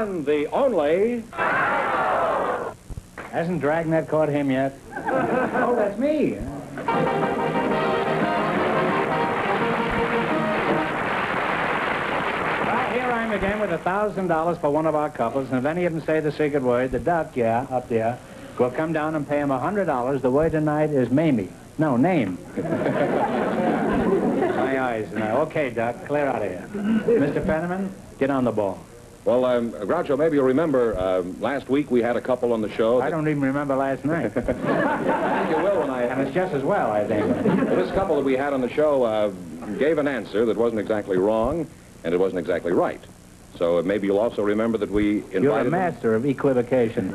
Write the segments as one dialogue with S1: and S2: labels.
S1: one, the only...
S2: Hasn't Dragnet caught him yet? Oh, that's me. Here I am again with $1,000 for one of our couples, and if any of them say the secret word, the duck, yeah, up there, will come down and pay him $100. The word tonight is Mamie. No, name. My eyes now. Okay, Duck, clear out of here. Mr. Fenneman, get on the ball.
S1: Well, Groucho, maybe you remember last week we had a couple on the show.
S2: I don't even remember last night.
S1: I think you will when I...
S2: And it's just as well, I think.
S1: Well, this couple that we had on the show gave an answer that wasn't exactly wrong, and it wasn't exactly right. So maybe you'll also remember that we invited...
S2: You're a master of equivocation.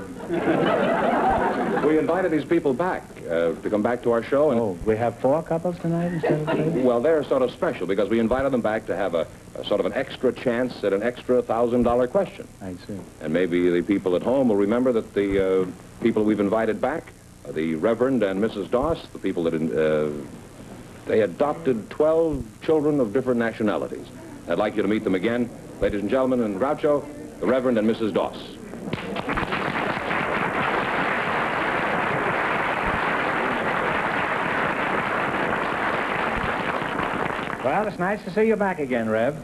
S1: We invited these people back to come back to our show. And
S2: we have 4 couples tonight instead of 3?
S1: Well, they're sort of special because we invited them back to have a sort of an extra chance at an extra $1,000 question.
S2: I see.
S1: And maybe the people at home will remember that the people we've invited back, the Reverend and Mrs. Doss, the people that they adopted 12 children of different nationalities. I'd like you to meet them again. Ladies and gentlemen, and Groucho, the Reverend and Mrs. Doss.
S2: Well, it's nice to see you back again, Rev.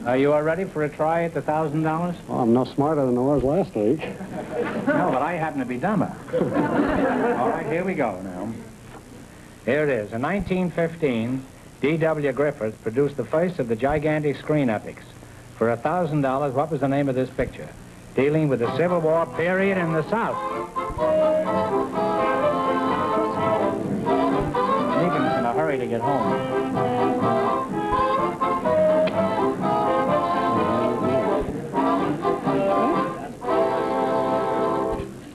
S2: Are you all ready for a try at the $1,000?
S3: Well, I'm no smarter than I was last week.
S2: No, but I happen to be dumber. All right, here we go now. Here it is. In 1915, D.W. Griffith produced the first of the gigantic screen epics. For $1,000, what was the name of this picture? Dealing with the Civil War period in the South. Negan's in a hurry to get home.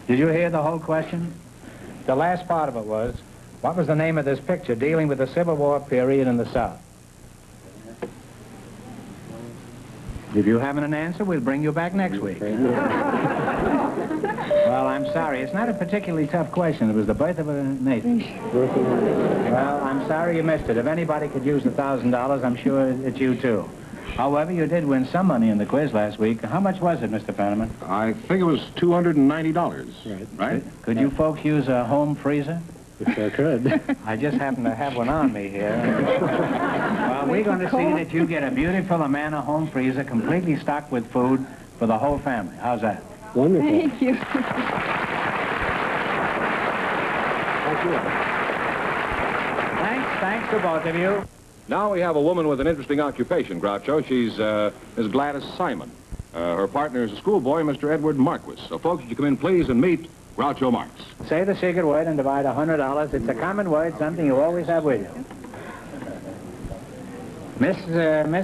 S2: Did you hear the whole question? The last part of it was, what was the name of this picture dealing with the Civil War period in the South? If you haven't an answer, we'll bring you back next week. Well, I'm sorry. It's not a particularly tough question. It was the birth of a nation. Well, I'm sorry you missed it. If anybody could use $1,000, I'm sure it's you, too. However, you did win some money in the quiz last week. How much was it, Mr. Fenneman?
S1: I think it was $290. Right?
S2: Could you folks use a home freezer?
S3: You sure could.
S2: I just happen to have one on me here. Well, we're going to see that you get a beautiful Amana home freezer completely stocked with food for the whole family. How's that?
S3: Wonderful.
S4: Thank you.
S3: Thank you.
S2: Thanks to both of you.
S1: Now we have a woman with an interesting occupation, Groucho. She's Miss Gladys Simon. Her partner is a schoolboy, Mr. Edward Marquis. So, folks, would you come in, please, and meet Groucho Marx.
S2: Say the secret word and divide $100. It's a common word, something you always have with you. Miss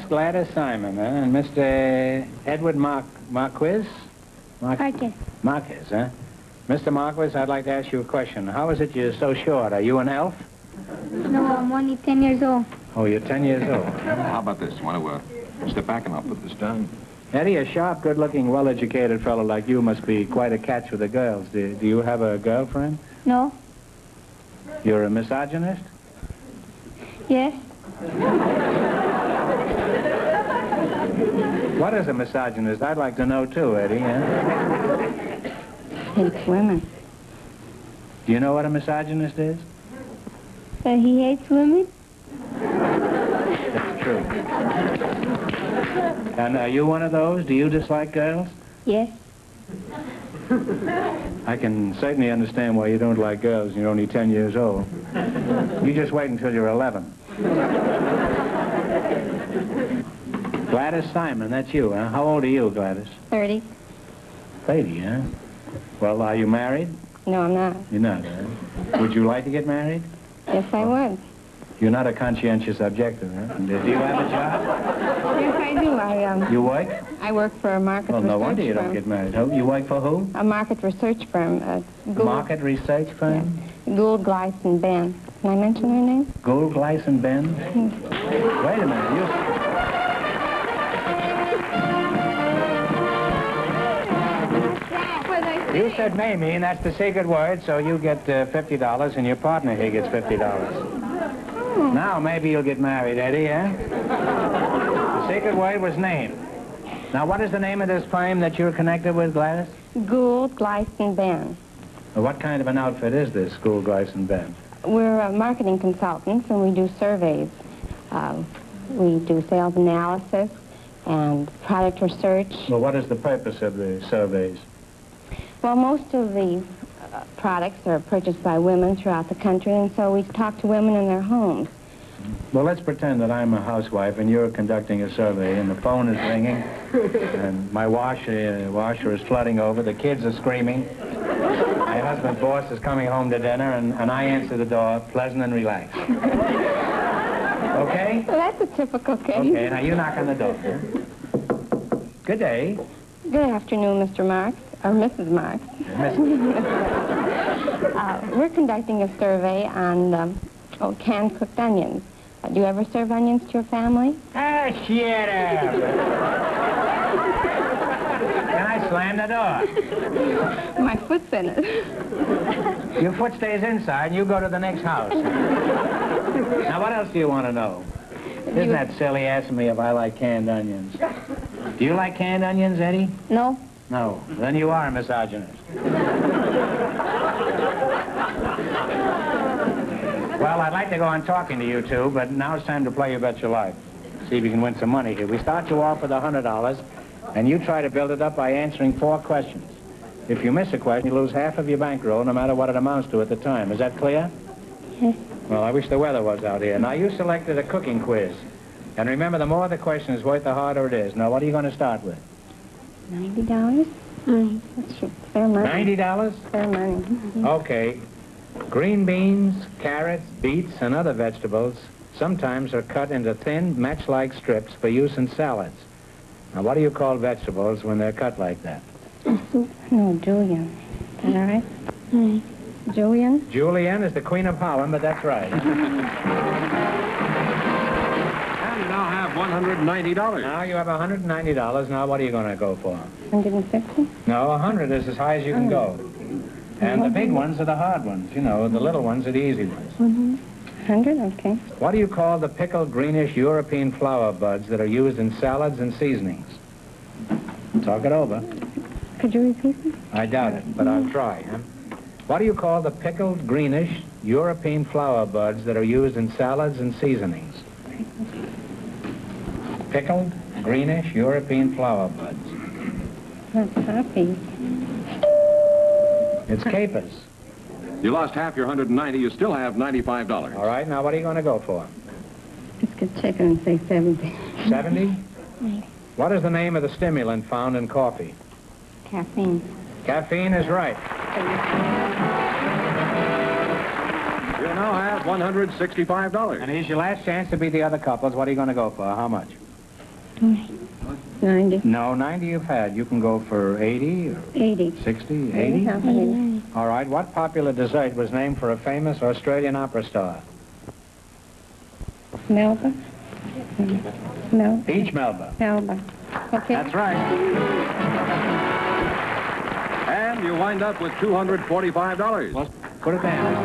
S2: Gladys Simon, and Mr. Edward Marquis?
S4: Marquis.
S2: Marquis, huh? Mr. Marquis, I'd like to ask you a question. How is it you're so short? Are you an elf?
S4: No, I'm only 10 years old.
S2: Oh, you're 10 years old.
S1: How about this? You want to step back and I'll put this down?
S2: Eddie, a sharp, good-looking, well-educated fellow like you must be quite a catch with the girls. Do you have a girlfriend?
S4: No.
S2: You're a misogynist?
S4: Yes.
S2: What is a misogynist? I'd like to know, too, Eddie.
S4: Hates women.
S2: Do you know what a misogynist is?
S4: He hates women?
S2: That's true. And are you one of those? Do you dislike girls?
S4: Yes.
S2: I can certainly understand why you don't like girls. You're only 10 years old. You just wait until you're 11. Gladys Simon, that's you, huh? How old are you, Gladys?
S4: 30.
S2: 30, huh? Well, are you married?
S4: No, I'm not.
S2: You're not, huh? Would you like to get married?
S4: Yes, I would.
S2: You're not a conscientious objector, huh? Do you have a job?
S4: Yes, I do.
S2: You work?
S4: I work for a market research firm.
S2: Well, no wonder you don't get married. You work for who?
S4: A market research firm.
S2: Market research firm?
S4: Yeah. Gould, Gleiss, and Ben. Can I mention their name?
S2: Gould, Gleiss, and Ben? Wait a minute. You said Mamie, and that's the secret word, so you get $50, and your partner here gets $50. Now, maybe you'll get married, Eddie, eh? The secret word was name. Now, what is the name of this firm that you're connected with, Gladys?
S4: Gould, Gleiss, and Ben.
S2: Well, what kind of an outfit is this, Gould, Gleiss, and Ben?
S4: We're marketing consultants, and we do surveys. We do sales analysis and product research.
S2: Well, what is the purpose of the surveys?
S4: Well, most of the products are purchased by women throughout the country, and so we talk to women in their homes.
S2: Well, let's pretend that I'm a housewife and you're conducting a survey, and the phone is ringing, and my washer is flooding over, the kids are screaming, my husband's boss is coming home to dinner, and I answer the door, pleasant and relaxed. Okay?
S4: Well, that's a typical case.
S2: Okay, now you knock on the door. Good day.
S4: Good afternoon, Mr. Marx, or Mrs. Marx. We're conducting a survey on canned cooked onions. Do you ever serve onions to your family?
S2: Ah, shut up! And I slammed the door.
S4: My foot's in it.
S2: Your foot stays inside and you go to the next house. Now, what else do you want to know? Isn't that silly asking me if I like canned onions? Do you like canned onions, Eddie?
S4: No.
S2: No. Then you are a misogynist. Well, I'd like to go on talking to you two, but now it's time to play You Bet Your Life. See if you can win some money here. We start you off with $100, and you try to build it up by answering 4 questions. If you miss a question, you lose half of your bankroll, no matter what it amounts to at the time. Is that clear?
S4: Yes.
S2: Well, I wish the weather was out here. Now, you selected a cooking quiz. And remember, the more the question is worth, the harder it is. Now, what are you going to start with?
S4: $90? That's fair money.
S2: $90?
S4: Fair money.
S2: Okay. Green beans, carrots, beets, and other vegetables sometimes are cut into thin, match-like strips for use in salads. Now, what do you call vegetables when they're cut like that?
S4: No, Julian. Is that all right? Julian?
S2: Julienne is the Queen of Holland, but that's right.
S1: And you now have $190.
S2: Now you have $190. Now, what are you going to go for?
S4: 150?
S2: No, 100 is as high as you can go. And the big ones are the hard ones. You know, the little ones are the easy ones.
S4: 100? Okay.
S2: What do you call the pickled greenish European flower buds that are used in salads and seasonings? Talk it over.
S4: Could you repeat that?
S2: I doubt it, but I'll try. Huh? What do you call the pickled greenish European flower buds that are used in salads and seasonings? Pickled greenish European flower buds.
S4: Not poppies.
S2: It's capers.
S1: You lost half your $190. You still have $95.
S2: All right, now what are you going to go for?
S4: Let's get chicken and say 70.
S2: 70? What is the name of the stimulant found in coffee?
S4: Caffeine.
S2: Caffeine is right.
S1: You now have $165.
S2: And here's your last chance to beat the other couples. What are you going to go for? How much?
S4: 90.
S2: No, 90 you've had. You can go for 80 or
S4: 80.
S2: 60, 80? All right, what popular dessert was named for a famous Australian opera star?
S4: Melba? No.
S2: Peach Melba.
S4: Melba. Okay.
S2: That's right.
S1: And you wind up with $245.
S2: Well, put it down.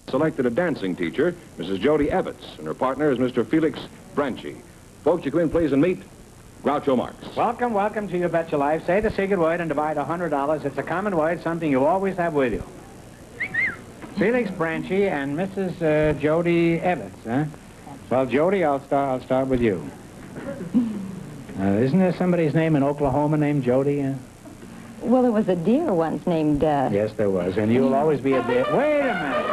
S1: Selected a dancing teacher, Mrs. Jody Evetts, and her partner is Mr. Felix Branchi. Folks, you come in, please, and meet Groucho Marx.
S2: Welcome, welcome to You Bet Your Life. Say the secret word and divide $100. It's a common word, something you always have with you. Felix Branchi and Mrs. Jody Evetts, huh? Well, Jody, I'll start with you. Isn't there somebody's name in Oklahoma named Jody?
S5: Well, there was a deer once named...
S2: Yes, there was, and you'll always be a deer. Wait a minute.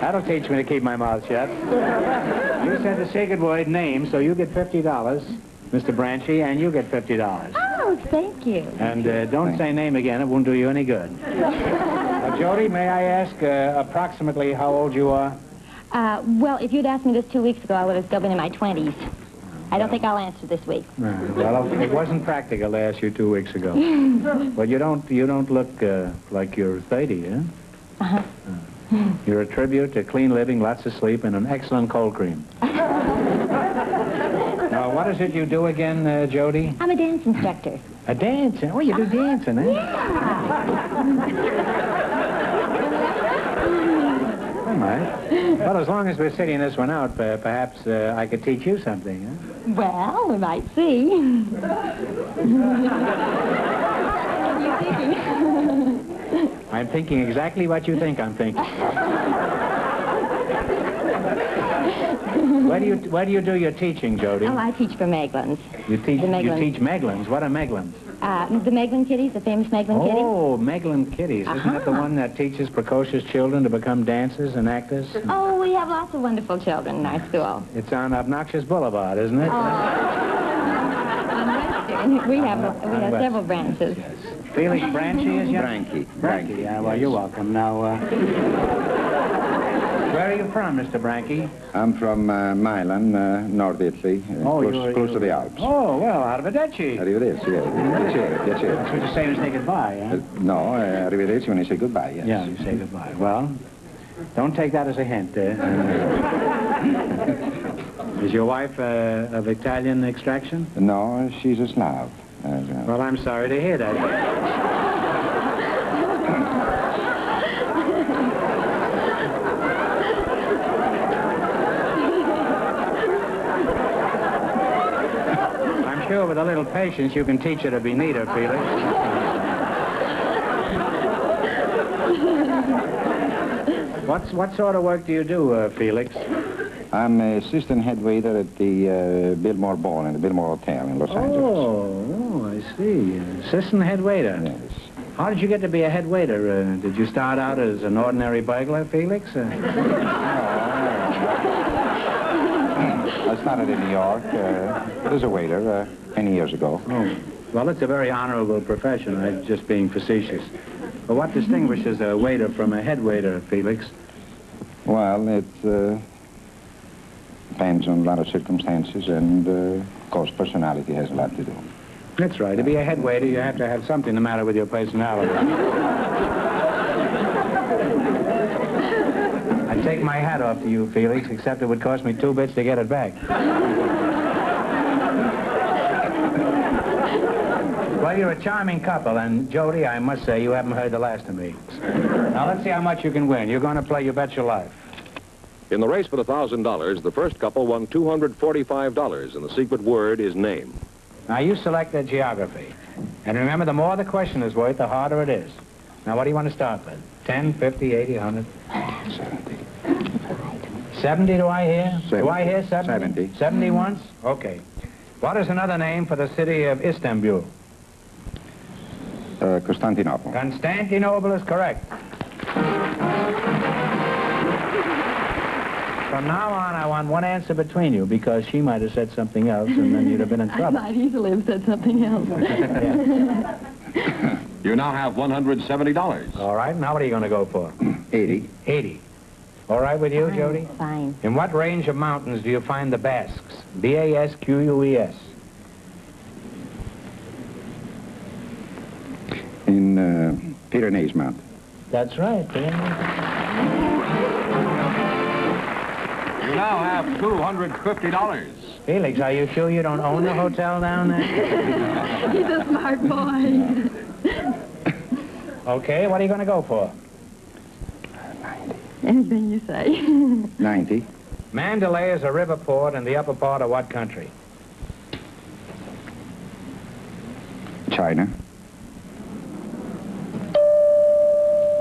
S2: That'll teach me to keep my mouth shut. You said the secret word name, so you get $50, Mr. Branchi, and you get $50.
S5: Oh, thank you.
S2: And don't say name again. It won't do you any good. Jody, may I ask approximately how old you are?
S5: Well, if you'd asked me this 2 weeks ago, I would have still been in my 20s. I don't think I'll answer this week.
S2: Well, it wasn't practical to ask you 2 weeks ago. But you don't look like you're 30, huh?
S5: Uh-huh.
S2: You're a tribute to clean living, lots of sleep, and an excellent cold cream. Now, what is it you do again, Jody?
S5: I'm a dance instructor.
S2: A dancing? Oh, you do dancing, eh?
S5: Yeah.
S2: right. Well, as long as we're sitting this one out, perhaps I could teach you something, huh?
S5: Well, we might see.
S2: I'm thinking exactly what you think I'm thinking. Where do you do your teaching, Jody?
S5: Oh, I teach for Meglins.
S2: You teach
S5: The Meglins.
S2: You teach Meglins. What are Meglins?
S5: The Meglin kitties, the famous Meglin kitties.
S2: Oh, Meglin kitties. Isn't that the one that teaches precocious children to become dancers and actors?
S5: Oh, we have lots of wonderful children in our school.
S2: It's on Obnoxious Boulevard, isn't it?
S5: On Western, we have several branches.
S2: Felix Branchy is your?
S6: Branky.
S2: Yeah, well, you're welcome. Now, where are you from, Mr. Branky?
S6: I'm from Milan, North Italy, close to the Alps.
S2: Oh, well, arrivederci.
S6: Arrivederci, piacere.
S2: That's what you say to say goodbye, huh?
S6: No, arrivederci when you say goodbye, yes.
S2: Yeah, you say goodbye. Well, don't take that as a hint. Is your wife of Italian extraction?
S6: No, she's a Slav.
S2: Well, I'm sorry to hear that. I'm sure with a little patience you can teach her to be neater, Felix. What sort of work do you do, Felix?
S6: I'm assistant head waiter at the Biltmore Ball in the Biltmore Hotel in Los Angeles.
S2: Oh, I see. Assistant head waiter.
S6: Yes.
S2: How did you get to be a head waiter? Did you start out as an ordinary burglar, Felix?
S6: I started in New York as a waiter many years ago.
S2: Oh, well, it's a very honorable profession. I'm just being facetious. But what distinguishes a waiter from a head waiter, Felix?
S6: Well, it depends on a lot of circumstances, and of course personality has a lot to do.
S2: That's right. To be a head waiter, you have to have something the matter with your personality. I take my hat off to you, Felix, except it would cost me 2 bits to get it back. Well, you're a charming couple, and Jody, I must say, you haven't heard the last of me. Now, let's see how much you can win. You're going to play You Bet Your Life.
S1: In the race for the $1,000, the first couple won $245, and the secret word is name.
S2: Now, you select the geography. And remember, the more the question is worth, the harder it is. Now, what do you want to start with? 10, 50, 80, 100?
S6: 70.
S2: 70, do I hear?
S6: 70.
S2: Do I hear 70?
S6: 70.
S2: 70 once? Okay. What is another name for the city of Istanbul?
S6: Constantinople.
S2: Constantinople is correct. From now on, I want one answer between you, because she might have said something else, and then you'd have been in trouble.
S5: I might easily have said something else.
S1: You now have $170.
S2: All right, now what are you going to go for?
S6: 80.
S2: 80. All right with you, Jody?
S5: Fine.
S2: In what range of mountains do you find the Basques? B-A-S-Q-U-E-S.
S6: In Pyrenees Mountain.
S2: That's right.
S1: You now have $250.
S2: Felix, are you sure you don't own the hotel down there?
S5: He's a smart boy.
S2: Okay, what are you going to go for?
S6: 90.
S5: Anything you say.
S6: 90.
S2: Mandalay is a river port in the upper part of what country?
S6: China.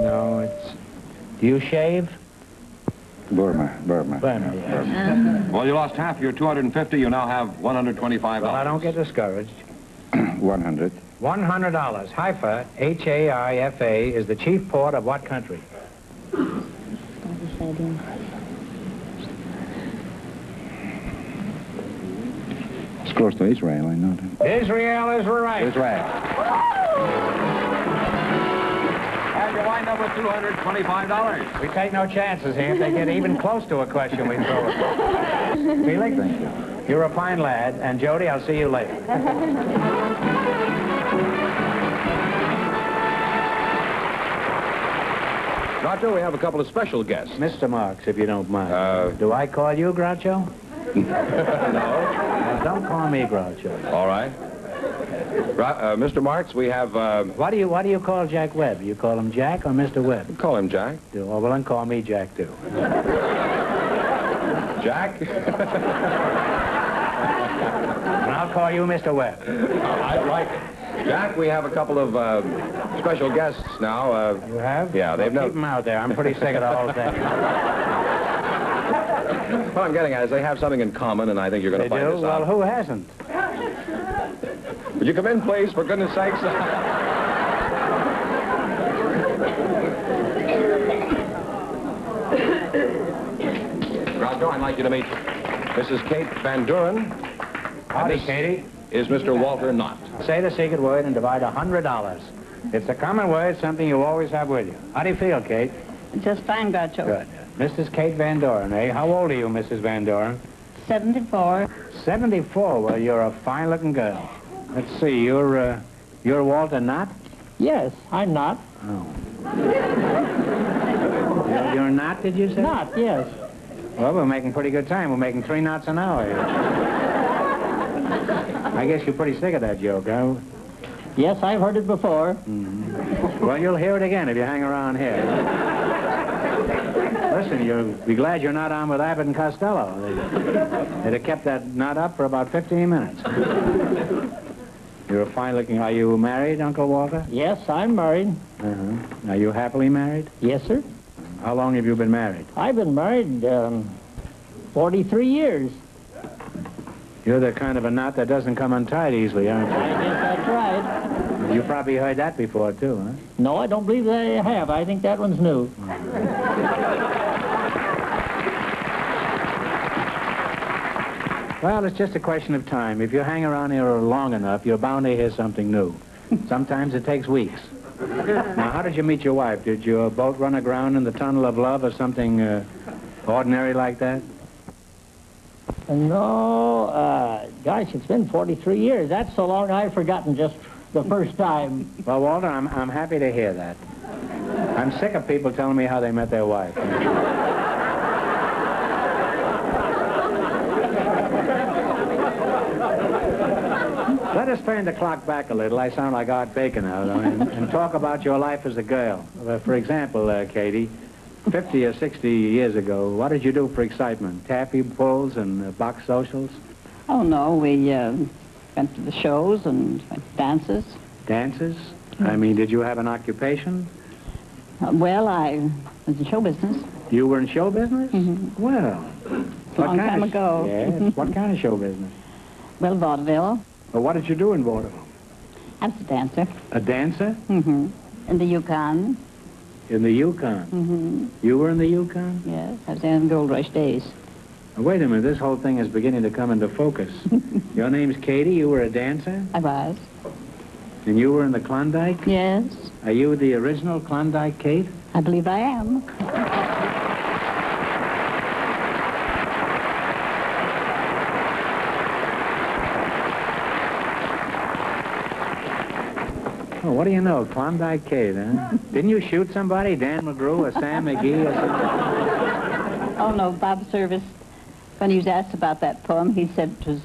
S2: No, it's... Do you shave?
S6: Burma.
S2: Burma, yes.
S1: Well, you lost half your $250. You now have $125.
S2: Well, I don't get discouraged.
S6: 100.
S2: $100. Haifa, H-A-I-F-A, is the chief port of what country?
S6: It's close to Israel, I know that.
S2: Israel is right.
S6: Israel.
S1: And you wind up with $225.
S2: We take no chances here. If they get even close to a question, we throw it. Felix?
S6: Thank you.
S2: You're a fine lad. And Jody, I'll see you later.
S1: Groucho, we have a couple of special guests.
S2: Mr. Marx, if you don't mind. Do I call you Groucho?
S1: No.
S2: Well, don't call me Groucho.
S1: All right. Mr. Marx, we have...
S2: What do you call Jack Webb? You call him Jack or Mr. Webb?
S1: Call him Jack.
S2: Oh, well, then call me Jack, too.
S1: Jack?
S2: And I'll call you Mr. Webb.
S1: I like it. Jack, we have a couple of special guests now.
S2: You have?
S1: Yeah, they've
S2: Keep them out there. I'm pretty sick of the whole thing.
S1: What I'm getting at is they have something in common, and I think you're going to find this out.
S2: Well, who hasn't?
S1: Would you come in, please, for goodness sakes? Groucho, I'd like you to meet Mrs. Kate Van Duren.
S2: Howdy, Katie.
S1: Is Mr. Walter Knott.
S2: Say the secret word and divide $100. It's a common word, something you always have with you. How do you feel, Kate?
S7: Just fine, Groucho.
S2: Good. Mrs. Kate Van Doren, eh? How old are you, Mrs. Van Doren?
S7: 74.
S2: 74. Well, you're a fine-looking girl. Let's see, you're Walter Knott?
S8: Yes, I'm not.
S2: Oh. You're not, did you say?
S8: Not, yes.
S2: Well, we're making pretty good time. We're making 3 knots an hour here. I guess you're pretty sick of that joke, huh?
S8: Yes, I've heard it before.
S2: Mm-hmm. Well, you'll hear it again if you hang around here. Listen, you'll be glad you're not on with Abbott and Costello. They'd have kept that knot up for about 15 minutes. You're fine-looking. Are you married, Uncle Walter?
S8: Yes, I'm married.
S2: Are you happily married?
S8: Yes, sir.
S2: How long have you been married?
S8: I've been married 43 years.
S2: You're the kind of a knot that doesn't come untied easily, aren't you?
S8: I guess that's right.
S2: You probably heard that before, too, huh?
S8: No, I don't believe I have. I think that one's new.
S2: Well, it's just a question of time. If you hang around here long enough, you're bound to hear something new. Sometimes it takes weeks. Now, how did you meet your wife? Did your boat run aground in the tunnel of love or something ordinary like that?
S8: No, gosh, it's been 43 years. That's so long I've forgotten just the first time.
S2: Well, Walter, I'm happy to hear that. I'm sick of people telling me how they met their wife. Let us turn the clock back a little. I sound like Art Bacon now, and talk about your life as a girl. For example, Katie, 50 or 60 years ago, what did you do for excitement? Taffy pulls and box socials?
S7: Oh, no, we went to the shows and went to dances.
S2: Dances? I mean, did you have an occupation?
S7: Well, I was in show business.
S2: You were in show business?
S7: Mm-hmm.
S2: Well,
S7: Long time ago.
S2: Yes, what kind of show business?
S7: Well, vaudeville.
S2: Well, what did you do in vaudeville?
S7: I was a dancer.
S2: A dancer?
S7: Mm-hmm. In the Yukon.
S2: In the Yukon?
S7: Mm-hmm.
S2: You were in the Yukon?
S7: Yes, I was there in the Gold Rush days.
S2: Now, wait a minute, this whole thing is beginning to come into focus. Your name's Katie, you were a dancer?
S7: I was.
S2: And you were in the Klondike?
S7: Yes,
S2: Are you the original Klondike Kate?
S7: I believe I am.
S2: Oh, what do you know, Klondike Kate, huh? Didn't you shoot somebody, Dan McGrew or Sam McGee or something?
S7: Oh, no, Bob Service, when he was asked about that poem, he said it was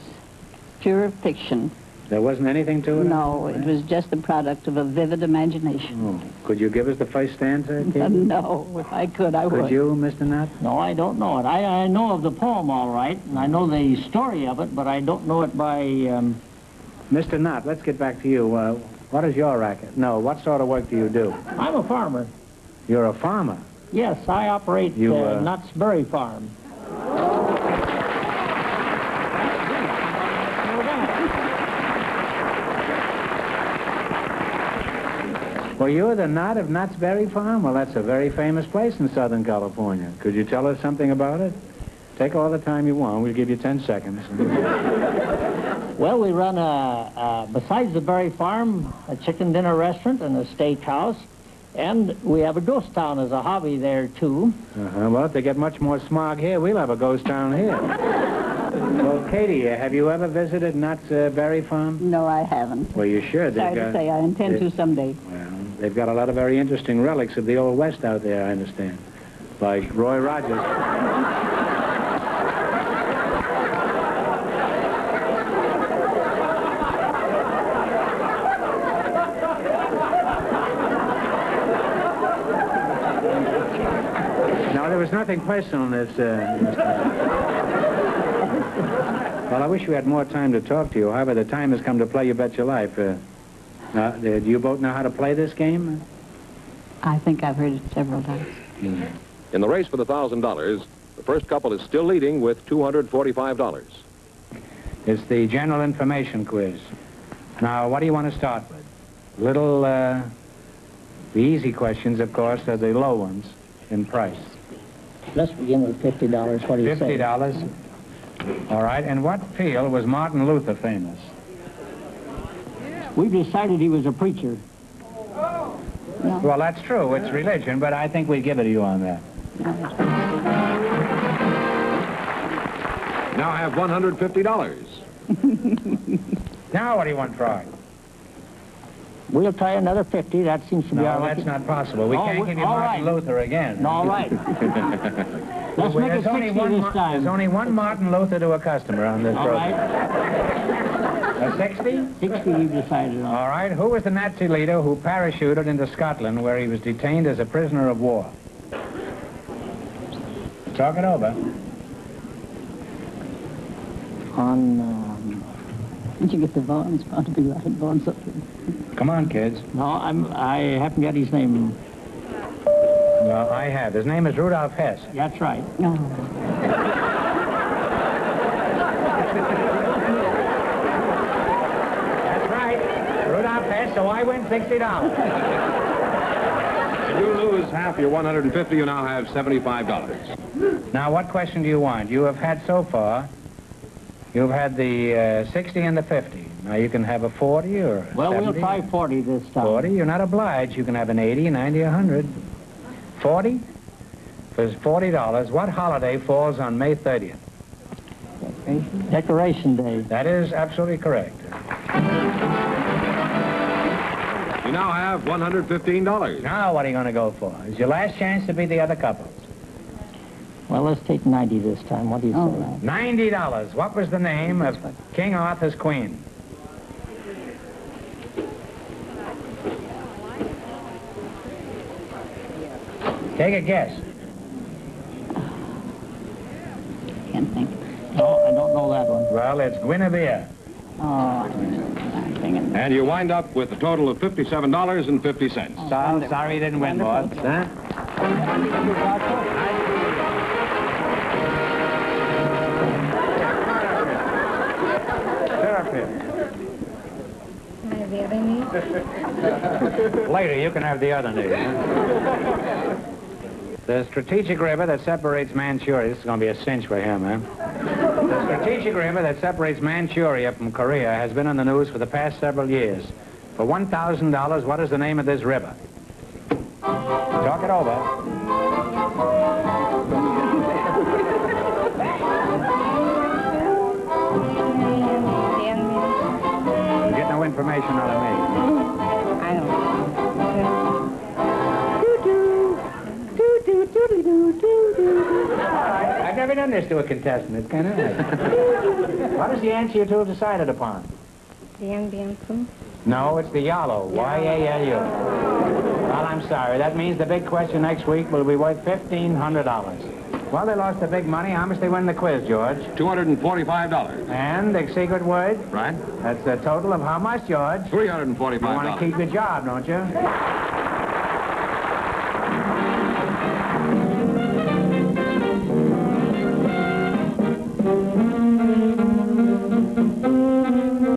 S7: pure fiction.
S2: There wasn't anything to it?
S7: No, it was just the product of a vivid imagination.
S2: Oh, could you give us the first stanza, Kate?
S7: No, if I could, I would.
S2: Could you, Mr. Knott?
S8: No, I don't know it. I know of the poem all right, and I know the story of it, but I don't know it by...
S2: Mr. Knott, let's get back to you. What is your racket? No, what sort of work do you do?
S8: I'm a farmer.
S2: You're a farmer.
S8: Yes, I operate Knott's Berry Farm.
S2: Well, you're the Knott of Knott's Berry Farm? Well, that's a very famous place in Southern California. Could you tell us something about it? Take all the time you want. We'll give you 10 seconds.
S8: Well, we run besides the Berry Farm, a chicken dinner restaurant and a steakhouse, and we have a ghost town as a hobby there, too.
S2: Well, if they get much more smog here, we'll have a ghost town here. Well, Katie, have you ever visited Knott's Berry Farm?
S7: No, I haven't.
S2: Well, you should.
S7: Sorry to say, I intend to someday.
S2: Well, they've got a lot of very interesting relics of the Old West out there, I understand. Like Roy Rogers. nothing personal in this. Well, I wish we had more time to talk to you. However, the time has come to play You Bet Your Life. Do you both know how to play this game?
S7: I think I've heard it several times.
S1: In the race for the $1,000, the first couple is still leading with $245.
S2: It's the general information quiz. Now, what do you want to start with? The easy questions, of course, are the low ones in price.
S8: Let's begin with $50. What do you say?
S2: $50. All right. In what field was Martin Luther famous?
S8: We've decided he was a preacher.
S7: No.
S2: Well, that's true. It's religion, but I think we'd give it to you on that.
S1: Now I have $150.
S2: Now, what do you want, Frog?
S8: We'll try another 50. That seems to be our
S2: No, that's
S8: lucky.
S2: not possible. We can't give you
S8: all
S2: Martin
S8: right.
S2: Luther again.
S8: No, all right. Let's make it 60 this time.
S2: There's only one Martin Luther to a customer on this
S8: All
S2: program.
S8: right.
S2: A 60?
S8: 60 we've decided on.
S2: All right. Who was the Nazi leader who parachuted into Scotland where he was detained as a prisoner of war? Talk it over.
S7: Did you get the Vaughn's? It's bound to be right. Vaughn's up here.
S2: Come on, kids.
S8: No, I haven't got his name.
S2: Well, I have. His name is Rudolf Hess.
S8: That's right.
S7: No.
S2: That's right. Rudolf Hess, so I win $60.
S1: If you lose half your $150, you now have $75.
S2: Now, what question do you want? You have had so far, you've had the 60 and the 50. Now, you can have a 40 or a
S8: Well,
S2: 70.
S8: we'll try 40 this time.
S2: 40, you're not obliged. You can have an 80, 90, 100. 40? For $40, what holiday falls on May 30th?
S8: Decoration Day.
S2: That is absolutely correct.
S1: You now have $115.
S2: Now, what are you going to go for? It's your last chance to beat the other couples.
S8: Well, let's take 90 this time. What do you say?
S7: All right.
S2: $90. What was the name of King Arthur's queen? Take a guess.
S7: Can't think.
S8: No, I don't know that one.
S2: Well, it's Guinevere.
S7: Oh, I'm thinking.
S1: And you wind up with a total of $57.50.
S2: Sorry you didn't win, boss. Huh? Sit up here.
S4: The other knee?
S2: Later, you can have the other knee. The strategic river that separates Manchuria, this is going to be a cinch for him, huh? The strategic river that separates Manchuria from Korea has been in the news for the past several years. For $1,000, what is the name of this river? Talk it over. You get no information out of me.
S4: I don't know.
S2: I've never done this to a contestant. It's kind of nice. What is the answer you two have decided upon?
S4: Bien, bien, pum.
S2: No, it's the YALO. Y-A-L-U. Well, I'm sorry. That means the big question next week will be worth $1,500. Well, they lost the big money. How much they win the quiz, George?
S1: $245.
S2: And the secret word?
S1: Right?
S2: That's the total of how much, George?
S1: $345.
S2: You want to keep your job, don't you?